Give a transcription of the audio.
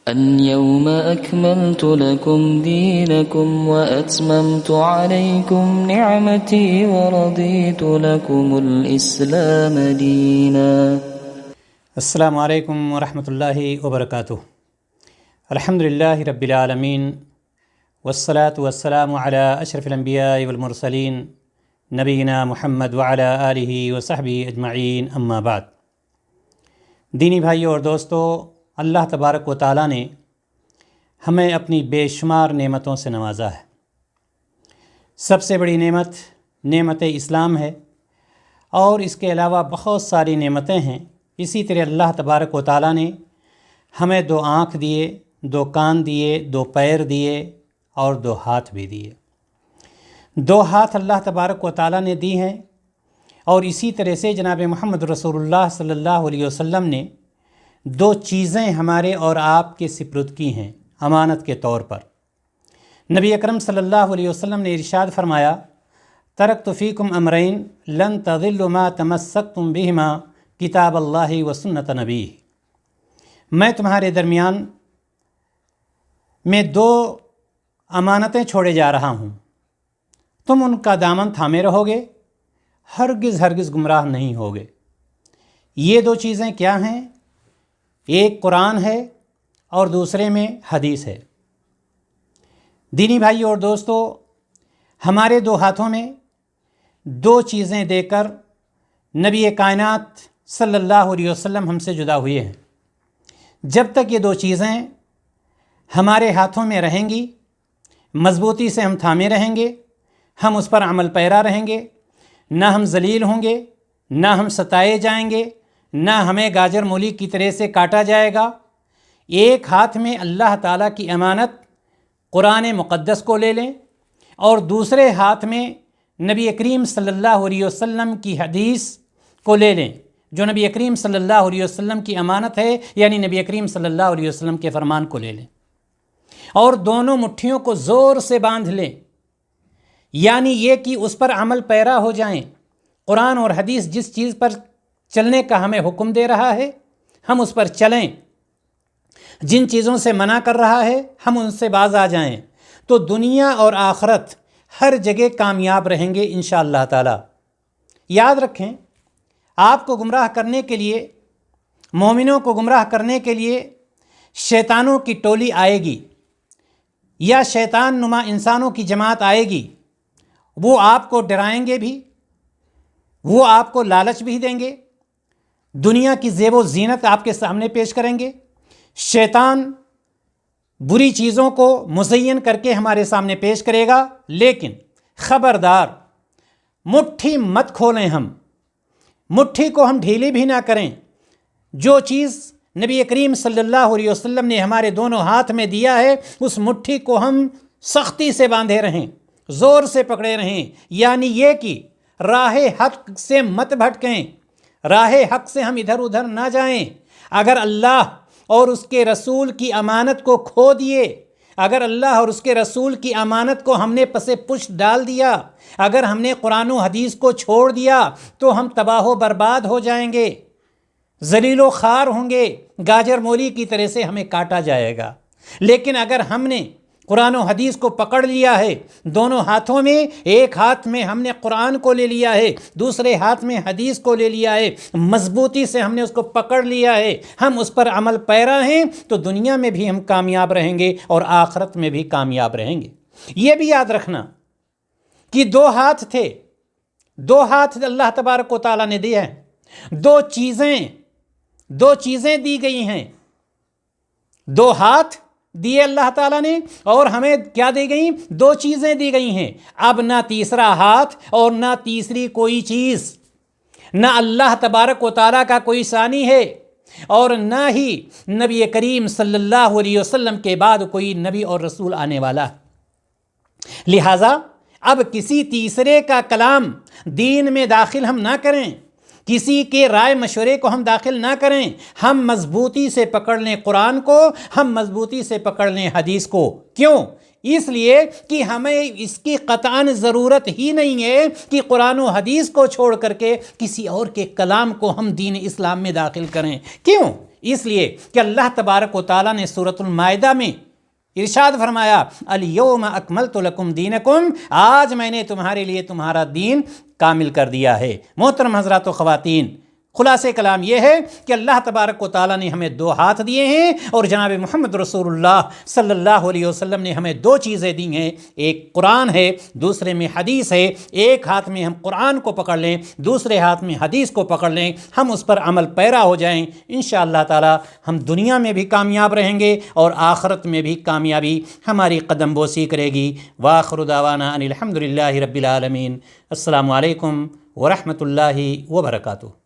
اليوم أكملت لكم دينكم وأتممت عليكم نعمتي ورضيت لكم الإسلام دينا۔ السلام علیکم ورحمۃ اللہ وبرکاتہ۔ الحمدللہ رب العالمین والصلاة والسلام علی اشرف الانبیاء والمرسلین نبینا محمد وعلی آلہ وصحبہ اجمعین، اما بعد۔ دینی بھائیوں اور دوستو، اللہ تبارک و تعالیٰ نے ہمیں اپنی بے شمار نعمتوں سے نوازا ہے۔ سب سے بڑی نعمت اسلام ہے، اور اس کے علاوہ بہت ساری نعمتیں ہیں۔ اسی طرح اللہ تبارک و تعالیٰ نے ہمیں 2 آنکھ دیے، 2 کان دیے، 2 پیر دیے اور 2 ہاتھ بھی دیے۔ 2 ہاتھ اللہ تبارک و تعالیٰ نے دی ہیں، اور اسی طرح سے جناب محمد رسول اللہ صلی اللہ علیہ وسلم نے 2 چیزیں ہمارے اور آپ کے سپرد کی ہیں امانت کے طور پر۔ نبی اکرم صلی اللہ علیہ وسلم نے ارشاد فرمایا، ترکت فیکم امرین لن تضلوا ما تمسکتم بہما کتاب اللہ و سنت نبی۔ میں تمہارے درمیان میں 2 امانتیں چھوڑے جا رہا ہوں، تم ان کا دامن تھامے رہو گے، ہرگز گمراہ نہیں ہوگے۔ یہ 2 چیزیں کیا ہیں؟ ایک قرآن ہے اور دوسرے میں حدیث ہے۔ دینی بھائی اور دوستو، ہمارے 2 ہاتھوں میں 2 چیزیں دے کر نبی کائنات صلی اللہ علیہ وسلم ہم سے جدا ہوئے ہیں۔ جب تک یہ 2 چیزیں ہمارے ہاتھوں میں رہیں گی، مضبوطی سے ہم تھامے رہیں گے، ہم اس پر عمل پیرا رہیں گے، نہ ہم ذلیل ہوں گے، نہ ہم ستائے جائیں گے، نہ ہمیں گاجر مولی کی طرح سے کاٹا جائے گا۔ ایک ہاتھ میں اللہ تعالیٰ کی امانت قرآن مقدس کو لے لیں، اور دوسرے ہاتھ میں نبی کریم صلی اللہ علیہ وسلم کی حدیث کو لے لیں، جو نبی کریم صلی اللہ علیہ وسلم کی امانت ہے، یعنی نبی کریم صلی اللہ علیہ وسلم کے فرمان کو لے لیں، اور دونوں مٹھیوں کو زور سے باندھ لیں، یعنی یہ کہ اس پر عمل پیرا ہو جائیں۔ قرآن اور حدیث جس چیز پر چلنے کا ہمیں حکم دے رہا ہے، ہم اس پر چلیں، جن چیزوں سے منع کر رہا ہے ہم ان سے باز آ جائیں، تو دنیا اور آخرت ہر جگہ کامیاب رہیں گے انشاءاللہ تعالی۔ یاد رکھیں، آپ کو گمراہ کرنے کے لیے، مومنوں کو گمراہ کرنے کے لیے شیطانوں کی ٹولی آئے گی، یا شیطان نما انسانوں کی جماعت آئے گی۔ وہ آپ کو ڈرائیں گے بھی، وہ آپ کو لالچ بھی دیں گے، دنیا کی زیب و زینت آپ کے سامنے پیش کریں گے۔ شیطان بری چیزوں کو مزین کر کے ہمارے سامنے پیش کرے گا، لیکن خبردار، مٹھی مت کھولیں، ہم مٹھی کو ہم ڈھیلی بھی نہ کریں۔ جو چیز نبی کریم صلی اللہ علیہ وسلم نے ہمارے دونوں ہاتھ میں دیا ہے، اس مٹھی کو ہم سختی سے باندھے رہیں، زور سے پکڑے رہیں، یعنی یہ کہ راہ حق سے مت بھٹکیں، راہ حق سے ہم ادھر ادھر نہ جائیں۔ اگر اللہ اور اس کے رسول کی امانت کو کھو دیے، اگر اللہ اور اس کے رسول کی امانت کو ہم نے پس پشت ڈال دیا، اگر ہم نے قرآن و حدیث کو چھوڑ دیا، تو ہم تباہ و برباد ہو جائیں گے، ذلیل و خوار ہوں گے، گاجر مولی کی طرح سے ہمیں کاٹا جائے گا۔ لیکن اگر ہم نے قرآن و حدیث کو پکڑ لیا ہے، دونوں ہاتھوں میں، ایک ہاتھ میں ہم نے قرآن کو لے لیا ہے، دوسرے ہاتھ میں حدیث کو لے لیا ہے، مضبوطی سے ہم نے اس کو پکڑ لیا ہے، ہم اس پر عمل پیرا ہیں، تو دنیا میں بھی ہم کامیاب رہیں گے اور آخرت میں بھی کامیاب رہیں گے۔ یہ بھی یاد رکھنا کہ 2 ہاتھ تھے، 2 ہاتھ اللہ تبارک و تعالیٰ نے دیے ہیں، 2 چیزیں دی گئی ہیں، 2 ہاتھ دیے اللہ تعالیٰ نے، اور ہمیں کیا دی گئیں؟ 2 چیزیں دی گئی ہیں۔ اب نہ تیسرا ہاتھ اور نہ تیسری کوئی چیز، نہ اللہ تبارک و تعالیٰ کا کوئی ثانی ہے، اور نہ ہی نبی کریم صلی اللہ علیہ وسلم کے بعد کوئی نبی اور رسول آنے والا۔ لہٰذا اب کسی تیسرے کا کلام دین میں داخل ہم نہ کریں، کسی کے رائے مشورے کو ہم داخل نہ کریں، ہم مضبوطی سے پکڑ لیں قرآن کو، ہم مضبوطی سے پکڑ لیں حدیث کو۔ کیوں؟ اس لیے کہ ہمیں اس کی قطعاً ضرورت ہی نہیں ہے کہ قرآن و حدیث کو چھوڑ کر کے کسی اور کے کلام کو ہم دین اسلام میں داخل کریں۔ کیوں؟ اس لیے کہ اللہ تبارک و تعالیٰ نے سورۃ المائدہ میں ارشاد فرمایا الیوم اکملت لکم دینکم، آج میں نے تمہارے لیے تمہارا دین کامل کر دیا ہے۔ محترم حضرات و خواتین، خلاصہ کلام یہ ہے کہ اللہ تبارک و تعالیٰ نے ہمیں دو ہاتھ دیے ہیں اور جناب محمد رسول اللہ صلی اللہ علیہ وسلم نے ہمیں دو چیزیں دی ہیں، ایک قرآن ہے، دوسرے میں حدیث ہے۔ ایک ہاتھ میں ہم قرآن کو پکڑ لیں، دوسرے ہاتھ میں حدیث کو پکڑ لیں، ہم اس پر عمل پیرا ہو جائیں، انشاءاللہ تعالیٰ ہم دنیا میں بھی کامیاب رہیں گے اور آخرت میں بھی کامیابی ہماری قدم بوسی کرے گی۔ وآخر دعوانا ان الحمد للہ رب العالمین۔ السلام علیکم ورحمۃ اللہ وبرکاتہ۔